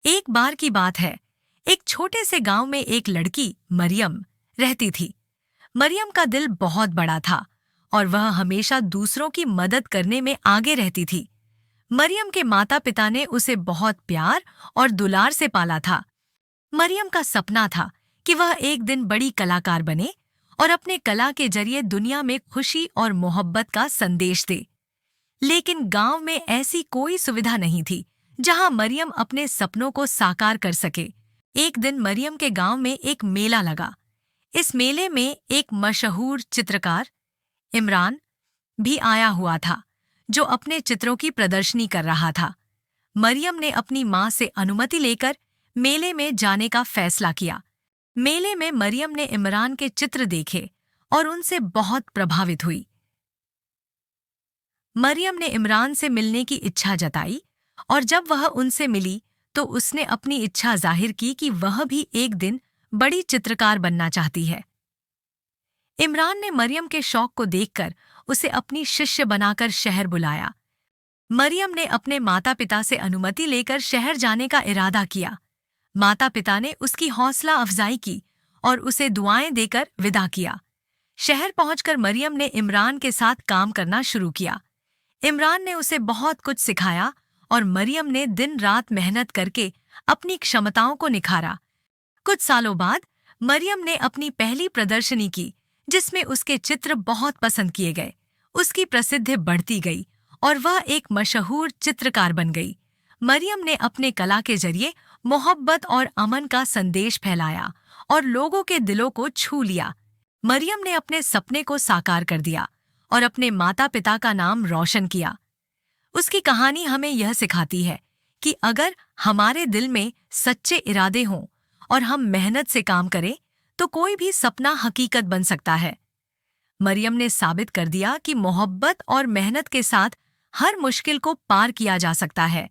एक बार की बात है। एक छोटे से गांव में एक लड़की मरियम रहती थी। मरियम का दिल बहुत बड़ा था और वह हमेशा दूसरों की मदद करने में आगे रहती थी। मरियम के माता पिता ने उसे बहुत प्यार और दुलार से पाला था। मरियम का सपना था कि वह एक दिन बड़ी कलाकार बने और अपने कला के जरिए दुनिया में खुशी और मोहब्बत का संदेश दे। लेकिन गांव में ऐसी कोई सुविधा नहीं थी जहां मरियम अपने सपनों को साकार कर सके। एक दिन मरियम के गांव में एक मेला लगा। इस मेले में एक मशहूर चित्रकार इमरान भी आया हुआ था, जो अपने चित्रों की प्रदर्शनी कर रहा था। मरियम ने अपनी मां से अनुमति लेकर मेले में जाने का फैसला किया। मेले में मरियम ने इमरान के चित्र देखे और उनसे बहुत प्रभावित हुई। मरियम ने इमरान से मिलने की इच्छा जताई और जब वह उनसे मिली तो उसने अपनी इच्छा जाहिर की कि वह भी एक दिन बड़ी चित्रकार बनना चाहती है। इमरान ने मरियम के शौक को देखकर उसे अपनी शिष्य बनाकर शहर बुलाया। मरियम ने अपने माता पिता से अनुमति लेकर शहर जाने का इरादा किया। माता पिता ने उसकी हौसला अफजाई की और उसे दुआएं देकर विदा किया। शहर पहुंचकर मरियम ने इमरान के साथ काम करना शुरू किया। इमरान ने उसे बहुत कुछ सिखाया और मरियम ने दिन रात मेहनत करके अपनी क्षमताओं को निखारा। कुछ सालों बाद मरियम ने अपनी पहली प्रदर्शनी की, जिसमें उसके चित्र बहुत पसंद किए गए। उसकी प्रसिद्धि बढ़ती गई और वह एक मशहूर चित्रकार बन गई। मरियम ने अपने कला के जरिए मोहब्बत और अमन का संदेश फैलाया और लोगों के दिलों को छू लिया। मरियम ने अपने सपने को साकार कर दिया और अपने माता पिता का नाम रोशन किया। उसकी कहानी हमें यह सिखाती है कि अगर हमारे दिल में सच्चे इरादे हों और हम मेहनत से काम करें तो कोई भी सपना हकीकत बन सकता है। मरियम ने साबित कर दिया कि मोहब्बत और मेहनत के साथ हर मुश्किल को पार किया जा सकता है।